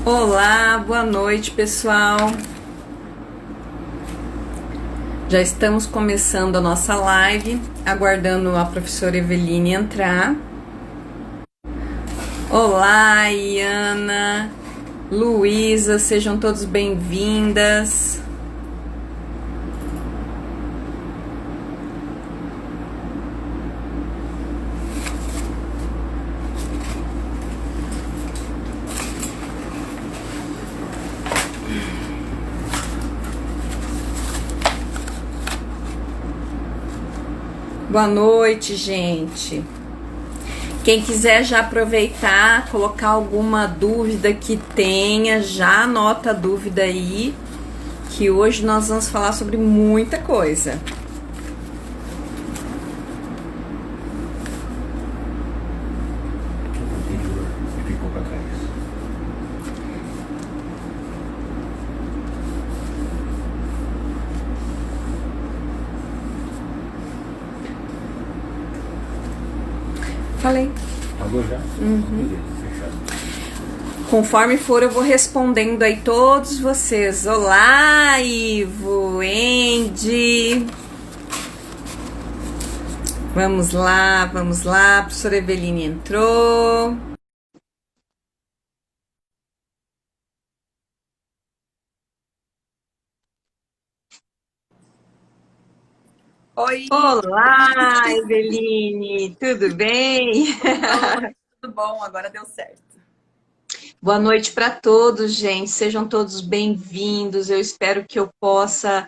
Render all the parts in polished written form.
Olá, boa noite, pessoal. Já estamos começando a nossa live, aguardando a professora Eveline entrar. Olá, Iana, Luísa, sejam todos bem-vindas. Boa noite, gente. Quem quiser já aproveitar, colocar alguma dúvida que tenha, já anota a dúvida aí, que hoje nós vamos falar sobre muita coisa. Ficou para trás. Falei. Pagou já? Beleza, fechado. Conforme for, eu vou respondendo aí todos vocês. Olá, Ivo, Andy. Vamos lá, vamos lá. A professora Eveline entrou. Oi, Olá, Eveline, tudo bem? oi, tudo bom? Agora deu certo. Boa noite para todos, gente. Sejam todos bem-vindos. Eu espero que eu possa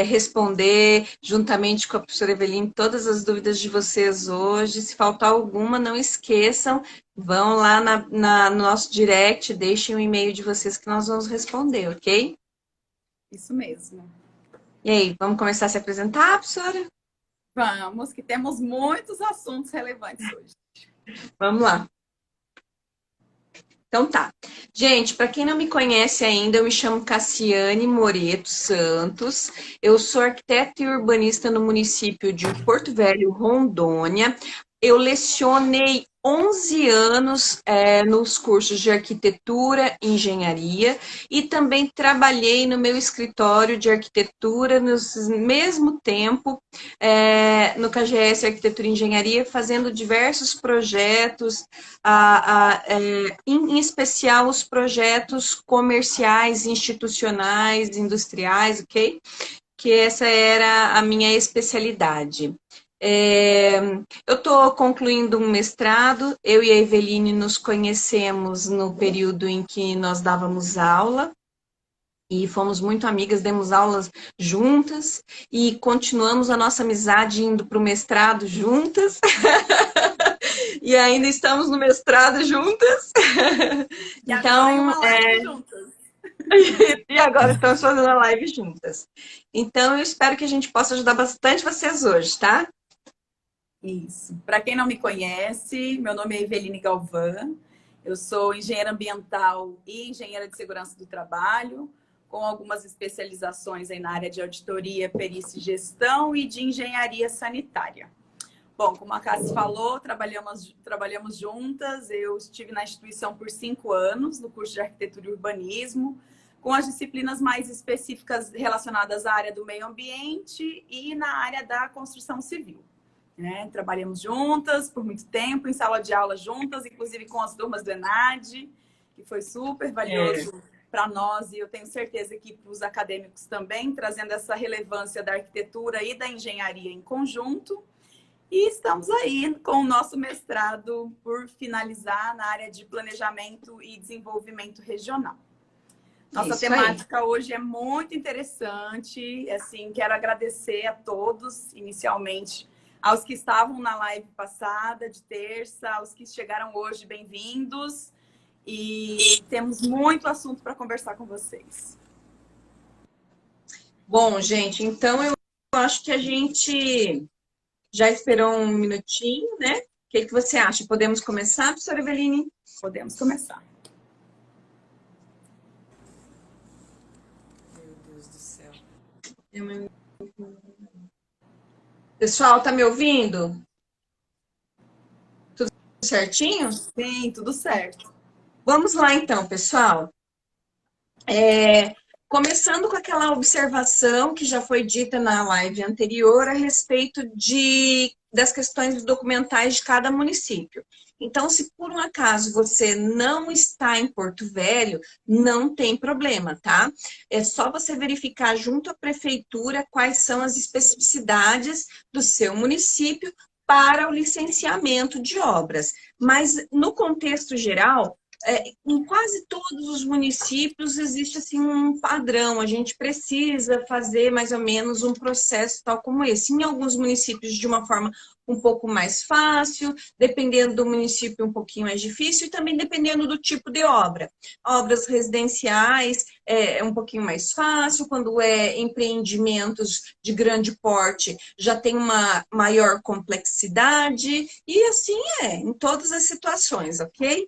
responder, juntamente com a professora Eveline, todas as dúvidas de vocês hoje. Se faltar alguma, não esqueçam, vão lá no nosso direct, deixem o e-mail de vocês que nós vamos responder, ok? Isso mesmo. E aí, vamos começar a se apresentar, professora? Vamos, que temos muitos assuntos relevantes hoje. Vamos lá. Então tá. Gente, para quem não me conhece ainda, eu me chamo Cassiane Moreto Santos. Eu sou arquiteta e urbanista no município de Porto Velho, Rondônia. Eu lecionei 11 anos nos cursos de arquitetura e engenharia e também trabalhei no meu escritório de arquitetura no mesmo tempo no KGS Arquitetura e Engenharia, fazendo diversos projetos, em especial os projetos comerciais, institucionais, industriais, ok? Que essa era a minha especialidade. Eu estou concluindo um mestrado, eu e a Eveline nos conhecemos no período em que nós dávamos aula, e fomos muito amigas, demos aulas juntas, e continuamos a nossa amizade indo para o mestrado juntas, e ainda estamos no mestrado juntas. E agora em Então, uma live juntas. e agora estamos fazendo a live juntas. Então, eu espero que a gente possa ajudar bastante vocês hoje, tá? Isso. Para quem não me conhece, meu nome é Eveline Galvão. Eu sou engenheira ambiental e engenheira de segurança do trabalho, com algumas especializações aí na área de auditoria, perícia e gestão e de engenharia sanitária. Bom, como a Cassi falou, trabalhamos juntas. Eu estive na instituição por 5 anos, no curso de arquitetura e urbanismo, com as disciplinas mais específicas relacionadas à área do meio ambiente e na área da construção civil. Trabalhamos juntas por muito tempo, em sala de aula juntas, inclusive com as turmas do ENAD, que foi super valioso para nós, e eu tenho certeza que para os acadêmicos também, trazendo essa relevância da arquitetura e da engenharia em conjunto. E estamos aí com o nosso mestrado por finalizar na área de planejamento e desenvolvimento regional. Nossa temática hoje é muito interessante. Assim, quero agradecer a todos, inicialmente, aos que estavam na live passada, de terça, aos que chegaram hoje, bem-vindos. E temos muito assunto para conversar com vocês. Bom, gente, então eu acho que a gente já esperou um minutinho, né? O que você acha? Podemos começar, professora Eveline? Podemos começar. Meu Deus do céu. Pessoal, tá me ouvindo? Tudo certinho? Sim, tudo certo. Vamos lá então, pessoal. Começando com aquela observação que já foi dita na live anterior a respeito das questões documentais de cada município. Então, se por um acaso você não está em Porto Velho, não tem problema, tá? É só você verificar junto à prefeitura quais são as especificidades do seu município para o licenciamento de obras. Mas, no contexto geral, em quase todos os municípios existe assim um padrão, a gente precisa fazer mais ou menos um processo tal como esse. Em alguns municípios de uma forma um pouco mais fácil, dependendo do município um pouquinho mais difícil e também dependendo do tipo de obra. Obras residenciais é um pouquinho mais fácil, quando é empreendimentos de grande porte já tem uma maior complexidade e assim em todas as situações, ok?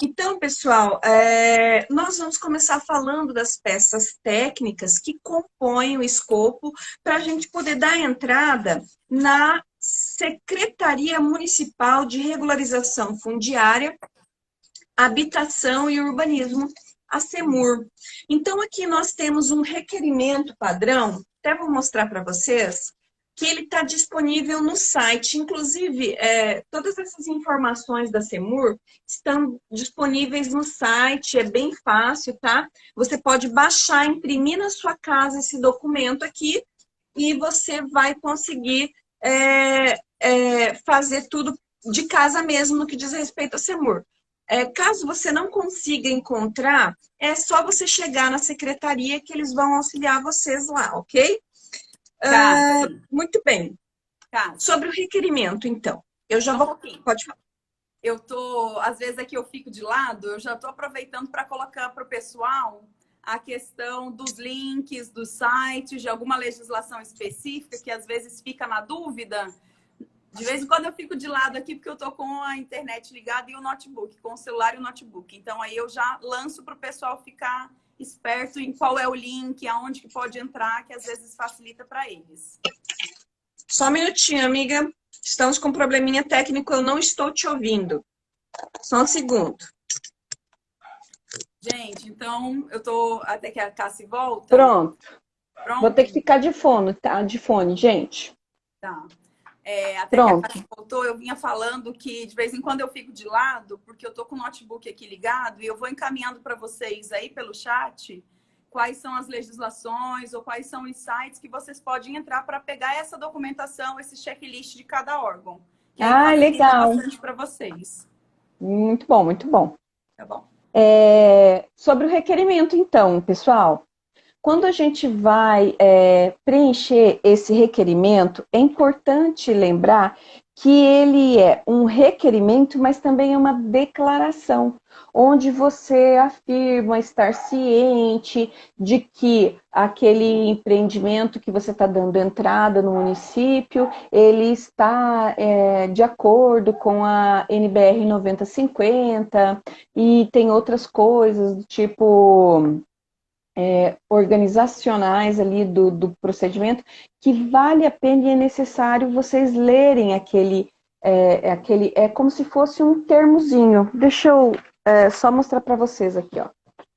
Então, pessoal, nós vamos começar falando das peças técnicas que compõem o escopo para a gente poder dar entrada na Secretaria Municipal de Regularização Fundiária, Habitação e Urbanismo, a SEMUR. Então, aqui nós temos um requerimento padrão, até vou mostrar para vocês, que ele está disponível no site. Inclusive, todas essas informações da SEMUR estão disponíveis no site, é bem fácil, tá? Você pode baixar, imprimir na sua casa esse documento aqui e você vai conseguir fazer tudo de casa mesmo no que diz respeito à SEMUR. Caso você não consiga encontrar, é só você chegar na secretaria que eles vão auxiliar vocês lá, ok? Muito bem. Sobre o requerimento, então. Eu já vou... Pode falar. Às vezes aqui eu fico de lado, eu já estou aproveitando para colocar para o pessoal a questão dos links, dos sites, de alguma legislação específica que às vezes fica na dúvida. De vez em quando eu fico de lado aqui porque eu estou com a internet ligada e o notebook, com o celular e o notebook. Então aí eu já lanço para o pessoal ficar esperto em qual é o link, aonde que pode entrar, que às vezes facilita para eles. Só um minutinho, amiga. Estamos com um probleminha técnico, eu não estou te ouvindo. Só um segundo. Gente, então eu tô até que a Cassi volta. Pronto. Vou ter que ficar de fone, tá? De fone, gente. Tá. Até Pronto. Que a Cassi voltou, eu vinha falando que de vez em quando eu fico de lado, porque eu tô com o notebook aqui ligado e eu vou encaminhando para vocês aí pelo chat quais são as legislações ou quais são os sites que vocês podem entrar para pegar essa documentação, esse checklist de cada órgão. Que aí legal. Bastante para vocês. Muito bom, muito bom. Tá bom. Sobre o requerimento, então, pessoal. Quando a gente vai preencher esse requerimento, é importante lembrar que ele é um requerimento, mas também é uma declaração, onde você afirma estar ciente de que aquele empreendimento que você está dando entrada no município, ele está de acordo com a NBR 9050 e tem outras coisas do tipo... organizacionais ali do procedimento, que vale a pena e é necessário vocês lerem aquele, como se fosse um termozinho. Deixa eu só mostrar para vocês aqui, ó.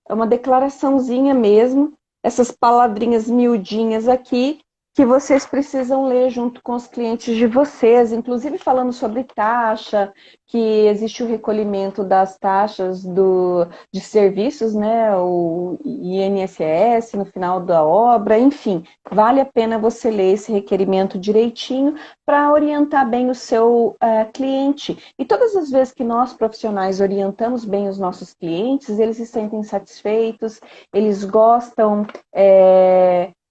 É uma declaraçãozinha mesmo, essas palavrinhas miudinhas aqui, que vocês precisam ler junto com os clientes de vocês, inclusive falando sobre taxa, que existe o recolhimento das taxas de serviços, né, o INSS no final da obra, enfim, vale a pena você ler esse requerimento direitinho para orientar bem o seu cliente. E todas as vezes que nós, profissionais, orientamos bem os nossos clientes, eles se sentem satisfeitos, eles gostam...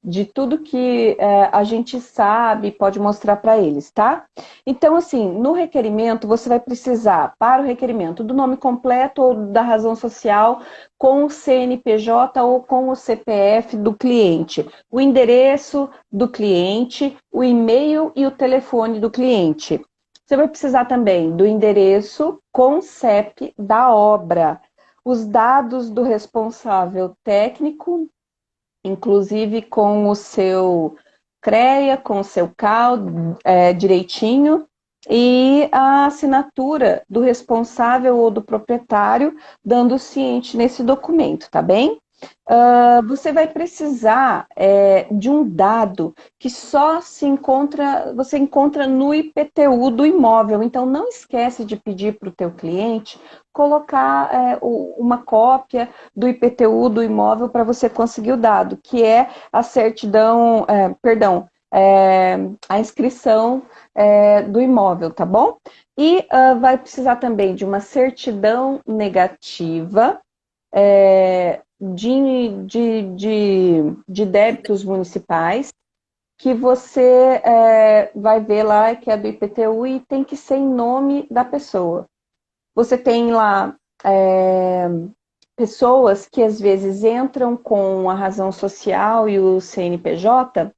de tudo que a gente sabe, pode mostrar para eles, tá? Então, assim, no requerimento, você vai precisar, para o requerimento, do nome completo ou da razão social, com o CNPJ ou com o CPF do cliente, o endereço do cliente, o e-mail e o telefone do cliente. Você vai precisar também do endereço com CEP da obra, os dados do responsável técnico, inclusive com o seu CREA, com o seu CAL direitinho, e a assinatura do responsável ou do proprietário, dando ciente nesse documento, tá bem? Você vai precisar de um dado que só você encontra no IPTU do imóvel. Então, não esquece de pedir para o teu cliente colocar uma cópia do IPTU do imóvel para você conseguir o dado, que é a certidão, a inscrição do imóvel, tá bom? E vai precisar também de uma certidão negativa, de débitos municipais, que você vai ver lá que é do IPTU e tem que ser em nome da pessoa. Você tem lá pessoas que às vezes entram com a razão social e o CNPJ,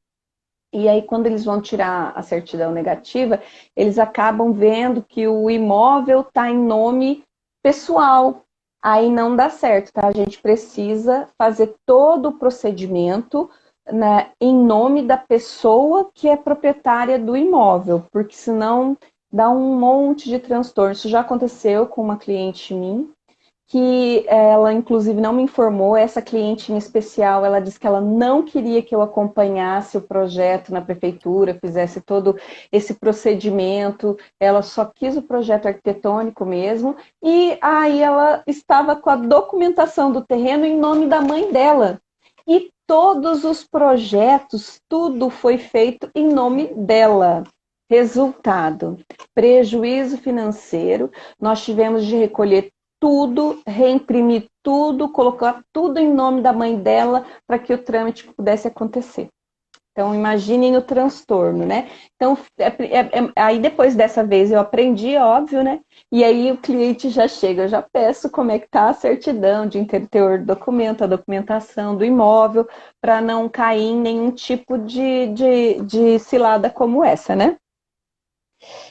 e aí quando eles vão tirar a certidão negativa, eles acabam vendo que o imóvel está em nome pessoal. Aí não dá certo, tá? A gente precisa fazer todo o procedimento, né, em nome da pessoa que é proprietária do imóvel, porque senão dá um monte de transtorno. Isso já aconteceu com uma cliente minha, que ela inclusive não me informou, essa cliente em especial, ela disse que ela não queria que eu acompanhasse o projeto na prefeitura, fizesse todo esse procedimento, ela só quis o projeto arquitetônico mesmo, e aí ela estava com a documentação do terreno em nome da mãe dela. E todos os projetos, tudo foi feito em nome dela. Resultado, prejuízo financeiro, nós tivemos de recolher tudo, reimprimir tudo, colocar tudo em nome da mãe dela para que o trâmite pudesse acontecer. Então, imaginem o transtorno, né? Então, aí depois dessa vez eu aprendi, óbvio, né? E aí o cliente já chega, eu já peço como é que tá a certidão de teor do documento, a documentação do imóvel, para não cair em nenhum tipo de cilada como essa, né?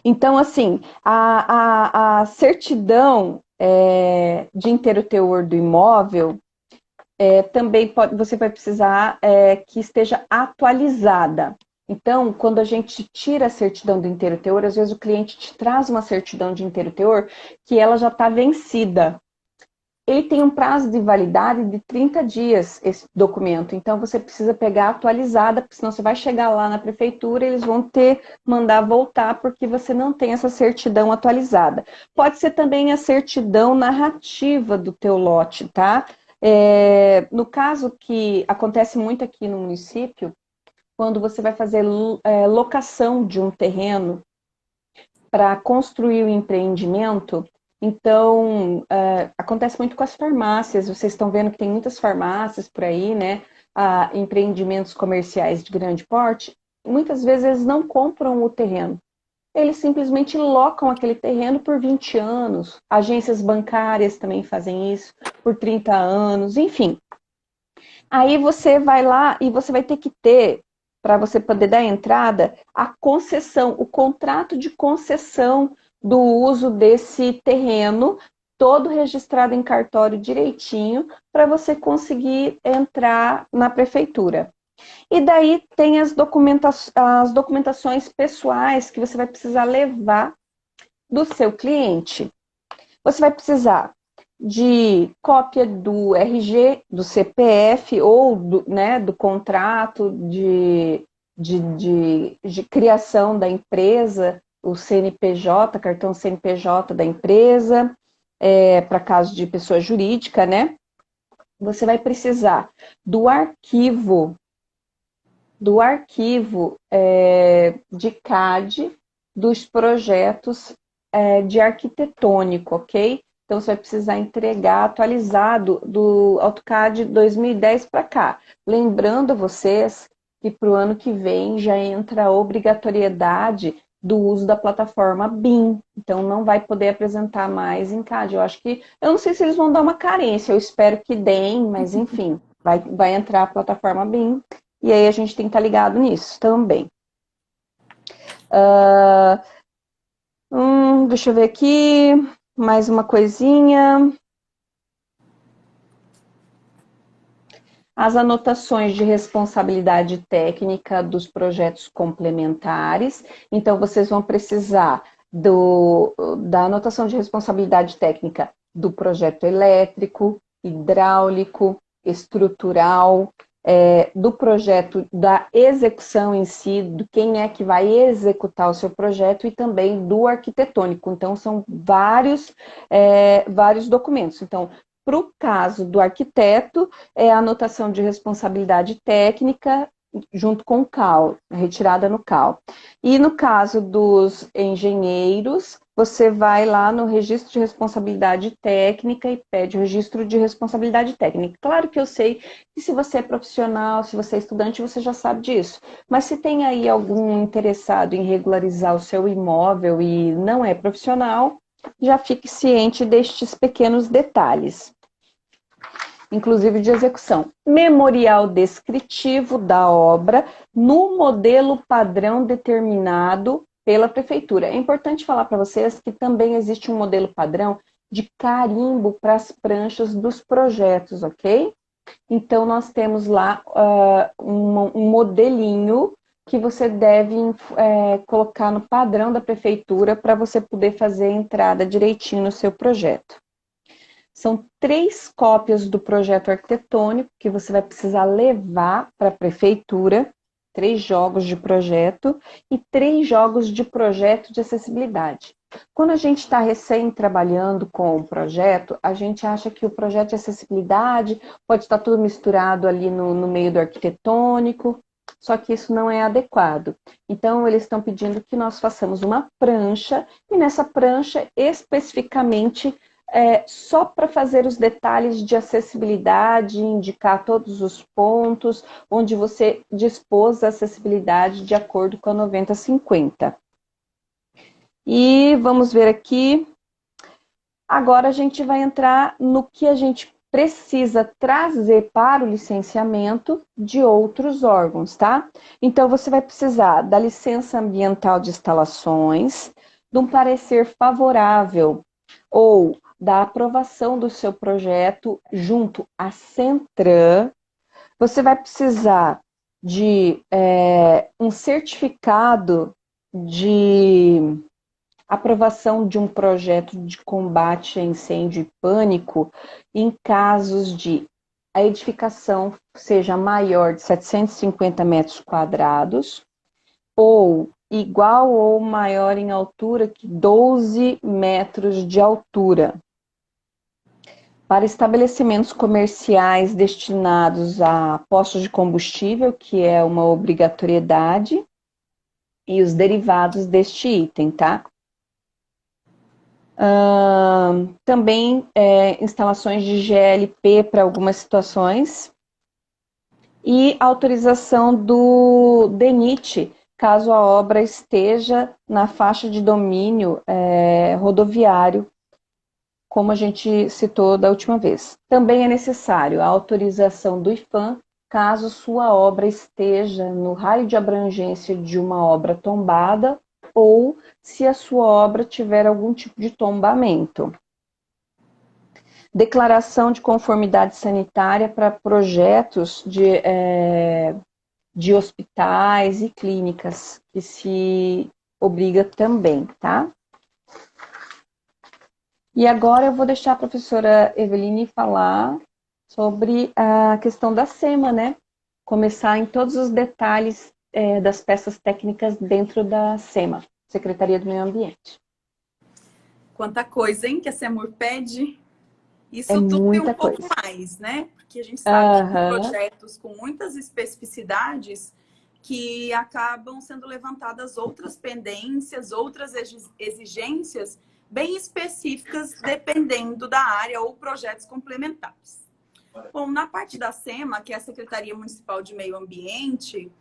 Então, assim, a certidão de inteiro teor do imóvel também você vai precisar que esteja atualizada. Então, quando a gente tira a certidão do inteiro teor, às vezes o cliente te traz uma certidão de inteiro teor que ela já está vencida. Ele tem um prazo de validade de 30 dias, esse documento. Então, você precisa pegar atualizada, porque senão você vai chegar lá na prefeitura e eles vão mandar voltar, porque você não tem essa certidão atualizada. Pode ser também a certidão narrativa do teu lote, tá? No caso que acontece muito aqui no município, quando você vai fazer locação de um terreno para construir um empreendimento, então, acontece muito com as farmácias, vocês estão vendo que tem muitas farmácias por aí, né, empreendimentos comerciais de grande porte, muitas vezes eles não compram o terreno, eles simplesmente locam aquele terreno por 20 anos, agências bancárias também fazem isso, por 30 anos, enfim. Aí você vai lá e você vai ter que ter, para você poder dar entrada, a concessão, o contrato de concessão do uso desse terreno, todo registrado em cartório direitinho, para você conseguir entrar na prefeitura. E daí tem as documentações pessoais que você vai precisar levar do seu cliente. Você vai precisar de cópia do RG, do CPF ou do contrato de criação da empresa, o CNPJ, cartão CNPJ da empresa, para caso de pessoa jurídica, né? Você vai precisar do arquivo de CAD dos projetos de arquitetônico, ok? Então, você vai precisar entregar atualizado do AutoCAD 2010 para cá. Lembrando Vocês que para o ano que vem já entra a obrigatoriedade do uso da plataforma BIM. Então, não vai poder apresentar mais em CAD. Eu não sei se eles vão dar uma carência, eu espero que deem, mas enfim, vai entrar a plataforma BIM. E aí a gente tem que estar ligado nisso também. Deixa eu ver aqui, mais uma coisinha. As anotações de responsabilidade técnica dos projetos complementares. Então, vocês vão precisar da anotação de responsabilidade técnica do projeto elétrico, hidráulico, estrutural, do projeto, da execução em si, do quem é que vai executar o seu projeto e também do arquitetônico. Então, são vários documentos. Então, para o caso do arquiteto, é a anotação de responsabilidade técnica junto com o CAL, retirada no CAL. E no caso dos engenheiros, você vai lá no registro de responsabilidade técnica e pede o registro de responsabilidade técnica. Claro que eu sei que se você é profissional, se você é estudante, você já sabe disso. Mas se tem aí algum interessado em regularizar o seu imóvel e não é profissional, já fique ciente destes pequenos detalhes. Inclusive de execução. Memorial descritivo da obra no modelo padrão determinado pela prefeitura. É importante falar para vocês que também existe um modelo padrão de carimbo para as pranchas dos projetos, ok? Então, nós temos lá um modelinho que você deve colocar no padrão da prefeitura para você poder fazer a entrada direitinho no seu projeto. São 3 cópias do projeto arquitetônico que você vai precisar levar para a prefeitura, 3 jogos de projeto e 3 jogos de projeto de acessibilidade. Quando a gente está recém trabalhando com o projeto, a gente acha que o projeto de acessibilidade pode estar tudo misturado ali no meio do arquitetônico, só que isso não é adequado. Então, eles estão pedindo que nós façamos uma prancha, e nessa prancha, especificamente, só para fazer os detalhes de acessibilidade, indicar todos os pontos onde você dispôs a acessibilidade de acordo com a 9050. E vamos ver aqui. Agora a gente vai entrar no que a gente precisa trazer para o licenciamento de outros órgãos, tá? Então você vai precisar da licença ambiental de instalações, de um parecer favorável ou da aprovação do seu projeto junto à Centram. Você vai precisar de um certificado de aprovação de um projeto de combate a incêndio e pânico em casos de a edificação seja maior de 750 metros quadrados ou igual ou maior em altura que 12 metros de altura. Para estabelecimentos comerciais destinados a postos de combustível, que é uma obrigatoriedade, e os derivados deste item, tá? Também instalações de GLP para algumas situações e autorização do DENIT, caso a obra esteja na faixa de domínio rodoviário, como a gente citou da última vez. Também é necessário a autorização do IPHAN, caso sua obra esteja no raio de abrangência de uma obra tombada ou se a sua obra tiver algum tipo de tombamento. Declaração de conformidade sanitária para projetos de hospitais e clínicas, que se obriga também, tá? E agora eu vou deixar a professora Eveline falar sobre a questão da SEMA, né? Começar em todos os detalhes das peças técnicas dentro da SEMA, Secretaria do Meio Ambiente. Quanta coisa, hein, que a SEMUR pede. Isso tudo e um pouco mais, né? Porque a gente sabe que tem projetos com muitas especificidades que acabam sendo levantadas outras pendências, outras exigências bem específicas, dependendo da área ou projetos complementares. Bom, na parte da SEMA, que é a Secretaria Municipal de Meio Ambiente,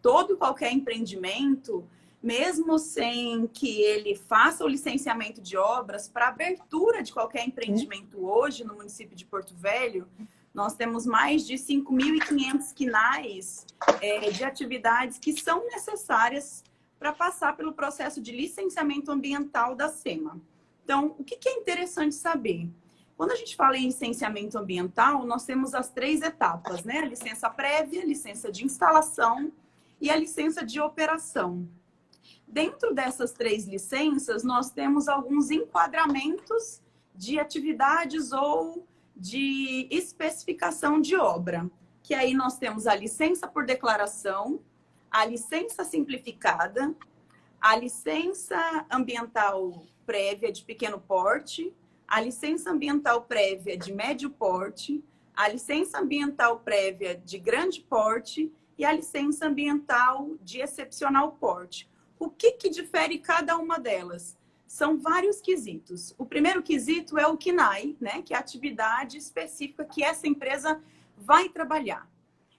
todo e qualquer empreendimento, mesmo sem que ele faça o licenciamento de obras, para abertura de qualquer empreendimento hoje no município de Porto Velho, nós temos mais de 5.500 quinais de atividades que são necessárias para passar pelo processo de licenciamento ambiental da SEMA. Então, o que é interessante saber? Quando a gente fala em licenciamento ambiental, nós temos as 3 etapas, né? A licença prévia, a licença de instalação e a licença de operação. Dentro dessas 3 licenças, nós temos alguns enquadramentos de atividades ou de especificação de obra, que aí nós temos a licença por declaração, a licença simplificada, a licença ambiental prévia de pequeno porte, a licença ambiental prévia de médio porte, a licença ambiental prévia de grande porte e a licença ambiental de excepcional porte. O que difere cada uma delas? São vários quesitos. O primeiro quesito é o CNAE, né, que é a atividade específica que essa empresa vai trabalhar.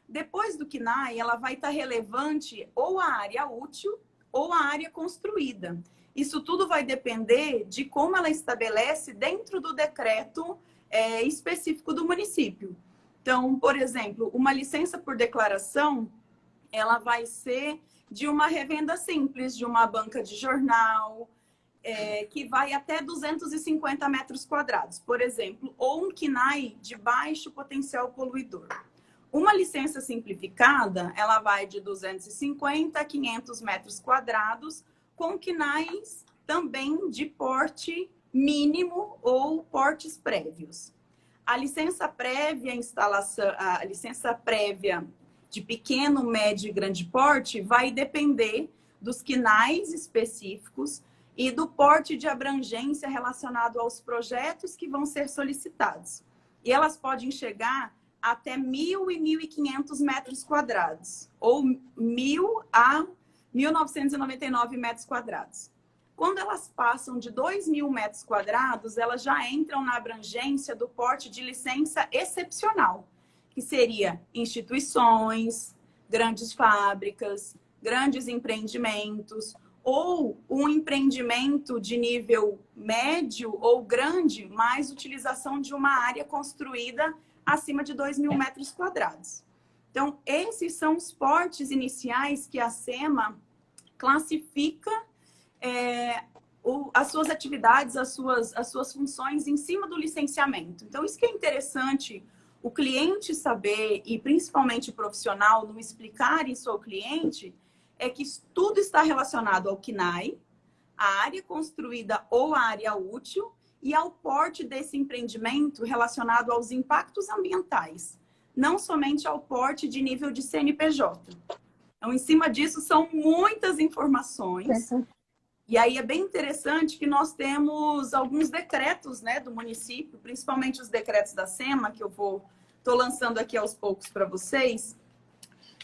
Depois do CNAE, ela vai estar relevante ou a área útil ou a área construída. Isso tudo vai depender de como ela estabelece dentro do decreto específico do município. Então, por exemplo, uma licença por declaração, ela vai ser de uma revenda simples, de uma banca de jornal, que vai até 250 metros quadrados, por exemplo, ou um CNAE de baixo potencial poluidor. Uma licença simplificada, ela vai de 250 a 500 metros quadrados, com CNAEs também de porte mínimo ou portes prévios. A licença prévia instalação, a licença prévia de pequeno, médio e grande porte vai depender dos CNAEs específicos e do porte de abrangência relacionado aos projetos que vão ser solicitados. E elas podem chegar até 1.000 e 1.500 metros quadrados, ou 1.000 a 1.999 metros quadrados. Quando elas passam de 2.000 metros quadrados, elas já entram na abrangência do porte de licença excepcional, que seria instituições, grandes fábricas, grandes empreendimentos, ou um empreendimento de nível médio ou grande, mais utilização de uma área construída acima de 2.000 metros quadrados. Então, esses são os portes iniciais que a SEMA classifica as suas atividades, as suas funções em cima do licenciamento. Então, isso que é interessante o cliente saber, e principalmente o profissional, não explicar isso ao cliente, é que tudo está relacionado ao CNAE, a área construída ou a área útil, e ao porte desse empreendimento relacionado aos impactos ambientais, não somente ao porte de nível de CNPJ. Então, em cima disso, são muitas informações. E aí é bem interessante que nós temos alguns decretos, né, do município, principalmente os decretos da SEMA, que eu estou lançando aqui aos poucos para vocês.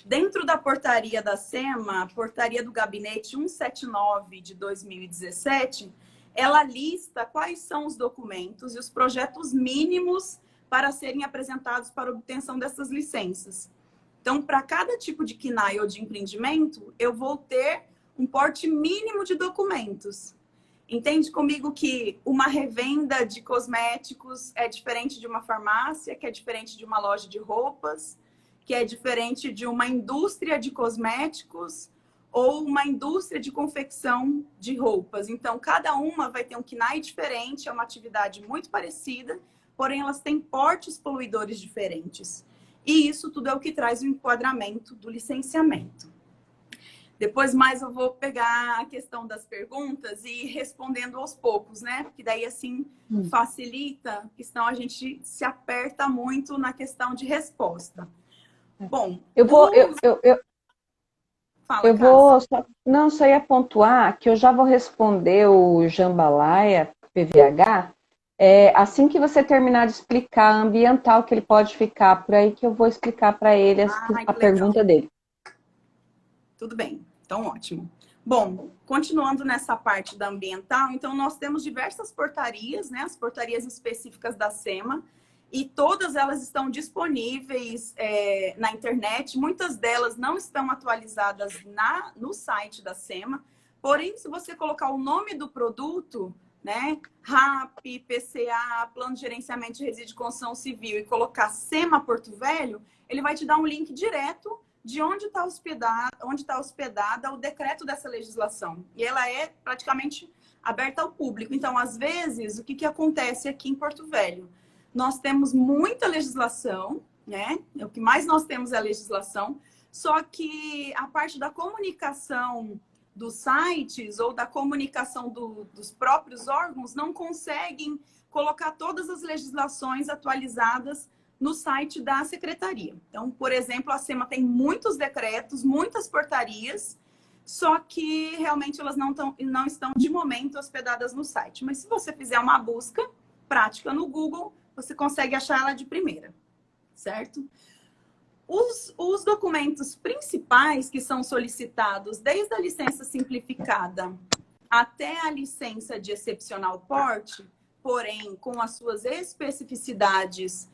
Dentro da portaria da SEMA, a portaria do gabinete 179 de 2017, ela lista quais são os documentos e os projetos mínimos para serem apresentados para obtenção dessas licenças. Então, para cada tipo de CNAE ou de empreendimento, eu vou ter um porte mínimo de documentos. Entende comigo que uma revenda de cosméticos é diferente de uma farmácia, que é diferente de uma loja de roupas, que é diferente de uma indústria de cosméticos ou uma indústria de confecção de roupas. Então, cada uma vai ter um CNAE diferente, é uma atividade muito parecida, porém elas têm portes poluidores diferentes. E isso tudo é o que traz o enquadramento do licenciamento. Depois mais eu vou pegar a questão das perguntas e ir respondendo aos poucos, né? Porque daí assim facilita, porque senão a gente se aperta muito na questão de resposta. Bom, eu vou só ia pontuar que eu já vou responder o Jambalaya, PVH, assim que você terminar de explicar a ambiental, que ele pode ficar por aí, que eu vou explicar para ele a pergunta dele. Tudo bem, então ótimo. Bom, continuando nessa parte da ambiental, então nós temos diversas portarias, né? As portarias específicas da SEMA, e todas elas estão disponíveis na internet. Muitas delas não estão atualizadas no site da SEMA. Porém, se você colocar o nome do produto, né, RAP, PCA, Plano de Gerenciamento de Resíduos de Construção Civil, e colocar SEMA Porto Velho, ele vai te dar um link direto de onde está hospedada o decreto dessa legislação. E ela é praticamente aberta ao público. Então, às vezes, o que acontece aqui em Porto Velho? Nós temos muita legislação, né? O que mais nós temos é a legislação, só que a parte da comunicação dos sites ou da comunicação dos próprios órgãos não conseguem colocar todas as legislações atualizadas no site da secretaria. Então, por exemplo, a SEMA tem muitos decretos, muitas portarias, só que realmente elas não estão, de momento, hospedadas no site. Mas se você fizer uma busca prática no Google, você consegue achar ela de primeira, certo? Os documentos principais que são solicitados, desde a licença simplificada até a licença de excepcional porte, porém com as suas especificidades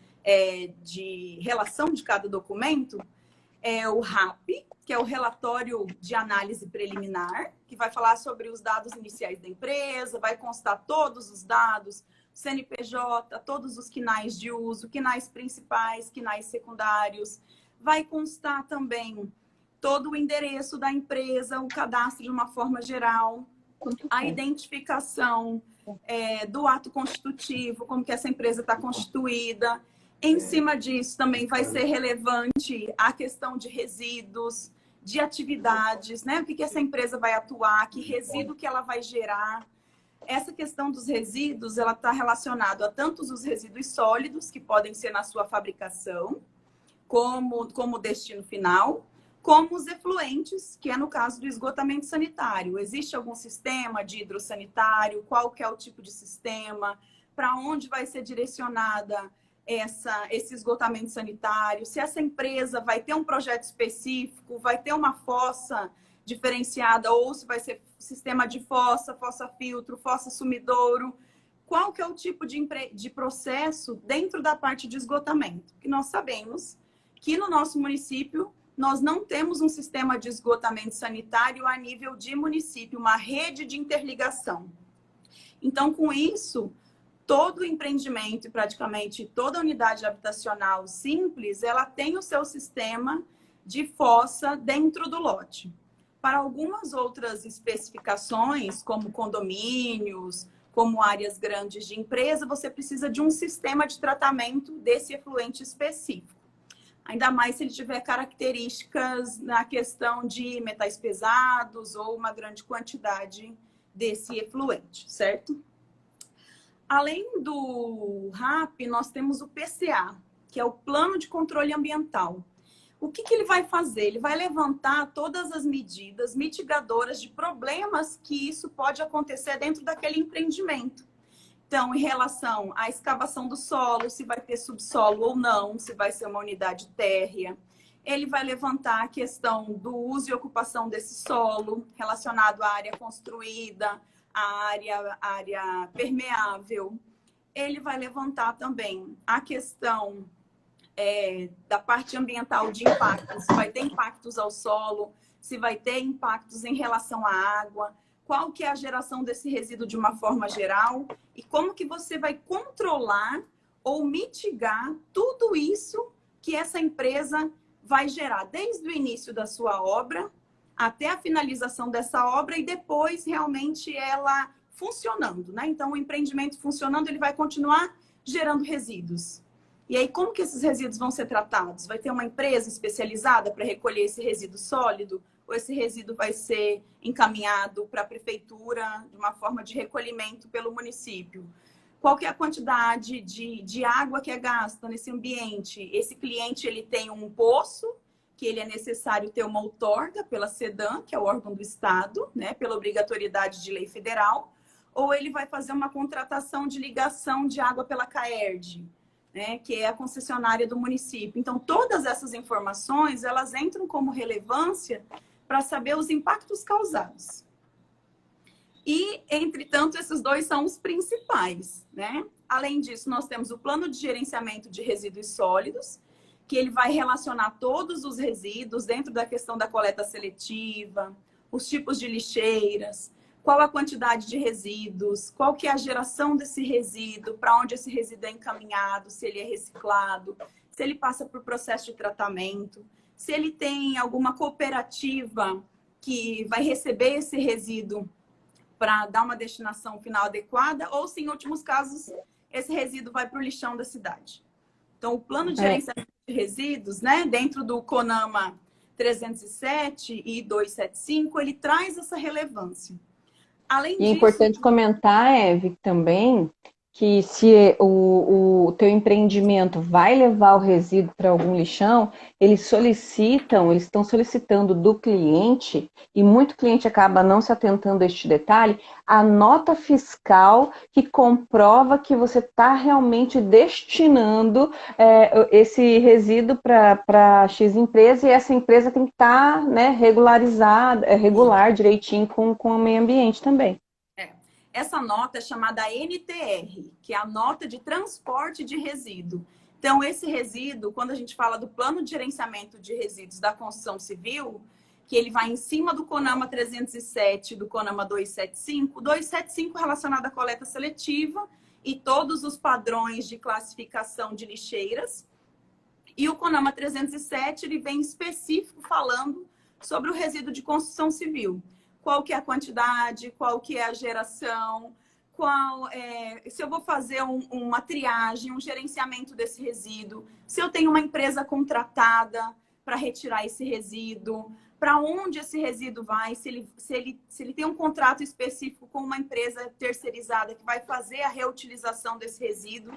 de relação de cada documento, é o RAP, que é o relatório de análise preliminar, que vai falar sobre os dados iniciais da empresa, vai constar todos os dados, CNPJ, todos os quinais de uso, quinais principais, quinais secundários. Vai constar também todo o endereço da empresa, o cadastro de uma forma geral, a identificação do ato constitutivo, como que essa empresa está constituída. Em cima disso, também vai ser relevante a questão de resíduos, de atividades, né? O que essa empresa vai atuar, que resíduo que ela vai gerar. Essa questão dos resíduos, ela está relacionada a tantos os resíduos sólidos, que podem ser na sua fabricação, como destino final, como os efluentes, que é no caso do esgotamento sanitário. Existe algum sistema de hidrossanitário? Qual que é o tipo de sistema? Para onde vai ser direcionada esse esgotamento sanitário? Se essa empresa vai ter um projeto específico, vai ter uma fossa diferenciada, ou se vai ser sistema de fossa, fossa-filtro, fossa-sumidouro. Qual que é o tipo de processo dentro da parte de esgotamento? Que nós sabemos que no nosso município nós não temos um sistema de esgotamento sanitário a nível de município, uma rede de interligação. Então, com isso, todo empreendimento e praticamente toda unidade habitacional simples, ela tem o seu sistema de fossa dentro do lote. Para algumas outras especificações, como condomínios, como áreas grandes de empresa, você precisa de um sistema de tratamento desse efluente específico. Ainda mais se ele tiver características na questão de metais pesados ou uma grande quantidade desse efluente, certo? Além do RAP, nós temos o PCA, que é o Plano de Controle Ambiental. O que ele vai fazer? Ele vai levantar todas as medidas mitigadoras de problemas que isso pode acontecer dentro daquele empreendimento. Então, em relação à escavação do solo, se vai ter subsolo ou não, se vai ser uma unidade térrea. Ele vai levantar a questão do uso e ocupação desse solo, relacionado à área construída, à área permeável. Ele vai levantar também a questão da parte ambiental de impactos, se vai ter impactos ao solo, se vai ter impactos em relação à água, qual que é a geração desse resíduo de uma forma geral e como que você vai controlar ou mitigar tudo isso que essa empresa vai gerar, desde o início da sua obra até a finalização dessa obra e depois realmente ela funcionando, né? Então, o empreendimento funcionando, ele vai continuar gerando resíduos. E aí, como que esses resíduos vão ser tratados? Vai ter uma empresa especializada para recolher esse resíduo sólido? Ou esse resíduo vai ser encaminhado para a prefeitura de uma forma de recolhimento pelo município? Qual que é a quantidade de água que é gasta nesse ambiente? Esse cliente, ele tem um poço, que ele é necessário ter uma outorga pela SEDAM, que é o órgão do Estado, né, pela obrigatoriedade de lei federal, ou ele vai fazer uma contratação de ligação de água pela CAERD, né, que é a concessionária do município. Então, todas essas informações, elas entram como relevância para saber os impactos causados. E, entretanto, esses dois são os principais, né? Além disso, nós temos o plano de gerenciamento de resíduos sólidos, que ele vai relacionar todos os resíduos dentro da questão da coleta seletiva, os tipos de lixeiras, qual a quantidade de resíduos, qual que é a geração desse resíduo, para onde esse resíduo é encaminhado, se ele é reciclado, se ele passa por processo de tratamento, se ele tem alguma cooperativa que vai receber esse resíduo para dar uma destinação final adequada, ou se, em últimos casos, esse resíduo vai para o lixão da cidade. Então, o plano de gerenciamento de resíduos, né, dentro do CONAMA 307 e 275, ele traz essa relevância. Além disso, é importante comentar, Eve, também, que se o teu empreendimento vai levar o resíduo para algum lixão, eles estão solicitando do cliente, e muito cliente acaba não se atentando a este detalhe, a nota fiscal que comprova que você está realmente destinando esse resíduo para X empresa, e essa empresa tem que estar, né, regularizada, regular direitinho com o meio ambiente também. Essa nota é chamada NTR, que é a nota de transporte de resíduo. Então, esse resíduo, quando a gente fala do plano de gerenciamento de resíduos da construção civil, que ele vai em cima do CONAMA 307, do CONAMA 275, 275 relacionado à coleta seletiva e todos os padrões de classificação de lixeiras. E o CONAMA 307, ele vem específico falando sobre o resíduo de construção civil. Qual que é a quantidade, qual que é a geração, se eu vou fazer uma triagem, um gerenciamento desse resíduo, se eu tenho uma empresa contratada para retirar esse resíduo, para onde esse resíduo vai, se ele tem um contrato específico com uma empresa terceirizada que vai fazer a reutilização desse resíduo.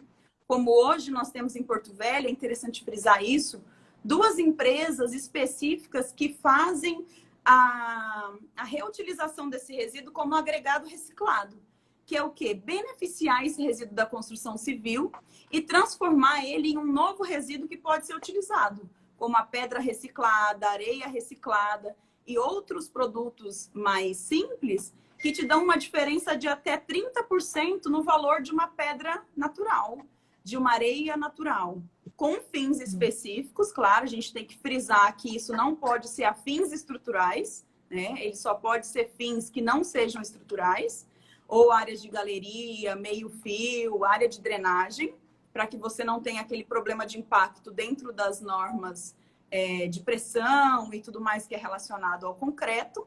Como hoje nós temos em Porto Velho, é interessante frisar isso, 2 empresas específicas que fazem a reutilização desse resíduo como agregado reciclado, que é o quê? Beneficiar esse resíduo da construção civil e transformar ele em um novo resíduo que pode ser utilizado, como a pedra reciclada, areia reciclada e outros produtos mais simples que te dão uma diferença de até 30% no valor de uma pedra natural, de uma areia natural. Com fins específicos, claro, a gente tem que frisar que isso não pode ser a fins estruturais, né? Ele só pode ser fins que não sejam estruturais, ou áreas de galeria, meio-fio, área de drenagem, para que você não tenha aquele problema de impacto dentro das normas de pressão e tudo mais que é relacionado ao concreto,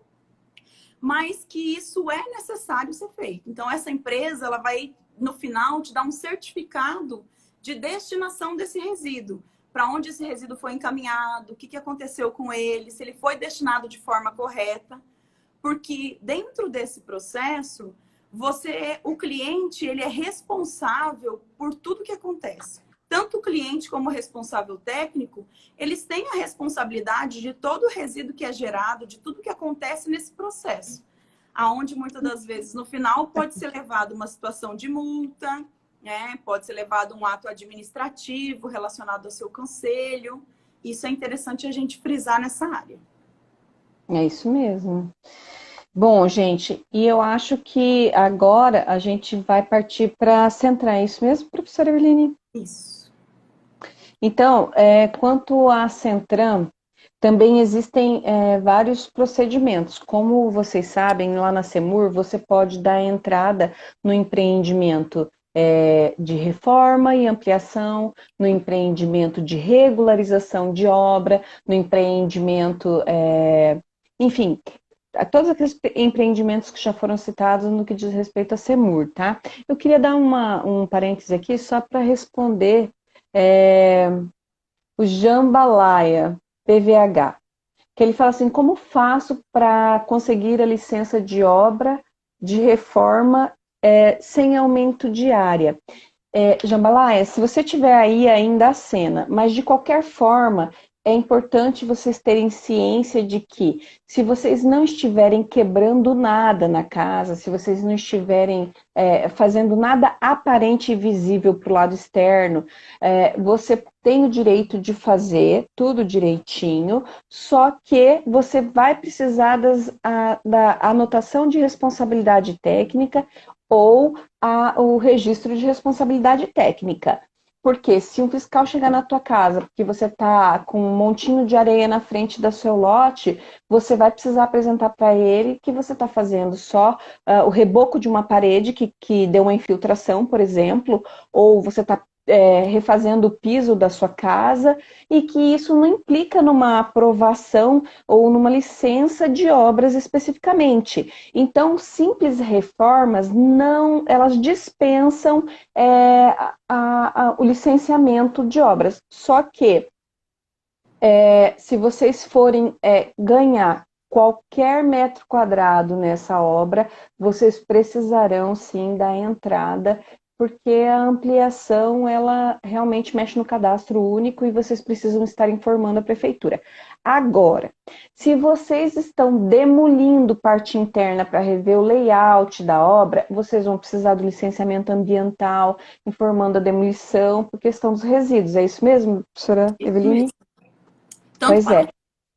mas que isso é necessário ser feito. Então, essa empresa, ela vai, no final, te dar um certificado de destinação desse resíduo, para onde esse resíduo foi encaminhado, o que aconteceu com ele, se ele foi destinado de forma correta, porque dentro desse processo, o cliente, ele é responsável por tudo que acontece. Tanto o cliente como o responsável técnico, eles têm a responsabilidade de todo o resíduo que é gerado, de tudo que acontece nesse processo, aonde muitas das vezes, no final, pode ser levado uma situação de multa, pode ser levado um ato administrativo relacionado ao seu conselho. Isso é interessante a gente frisar nessa área. É isso mesmo. Bom, gente, e eu acho que agora a gente vai partir para a Centram. É isso mesmo, professora Eveline? Isso. Então, quanto à Centram, também existem vários procedimentos. Como vocês sabem, lá na CEMUR, você pode dar entrada no empreendimento de reforma e ampliação, no empreendimento de regularização de obra, no empreendimento, enfim, a todos aqueles empreendimentos que já foram citados no que diz respeito a CEMUR, tá? Eu queria dar um parêntese aqui só para responder o Jambalaya, PVH, que ele fala assim, como faço para conseguir a licença de obra de reforma sem aumento de área? Jambalaya, se você tiver aí ainda a cena, mas de qualquer forma, é importante vocês terem ciência de que se vocês não estiverem quebrando nada na casa, se vocês não estiverem fazendo nada aparente e visível para o lado externo, você tem o direito de fazer tudo direitinho, só que você vai precisar da anotação de responsabilidade técnica ou o registro de responsabilidade técnica. Porque se um fiscal chegar na tua casa, porque você está com um montinho de areia na frente do seu lote, você vai precisar apresentar para ele que você está fazendo só o reboco de uma parede que deu uma infiltração, por exemplo, ou você está refazendo o piso da sua casa, e que isso não implica numa aprovação ou numa licença de obras especificamente. Então, simples reformas, elas dispensam o licenciamento de obras. Só que, se vocês forem ganhar qualquer metro quadrado nessa obra, vocês precisarão sim da entrada porque a ampliação, ela realmente mexe no cadastro único e vocês precisam estar informando a prefeitura. Agora, se vocês estão demolindo parte interna para rever o layout da obra, vocês vão precisar do licenciamento ambiental, informando a demolição por questão dos resíduos. É isso mesmo, professora Isso Eveline? mesmo. Tanto Pois para é. o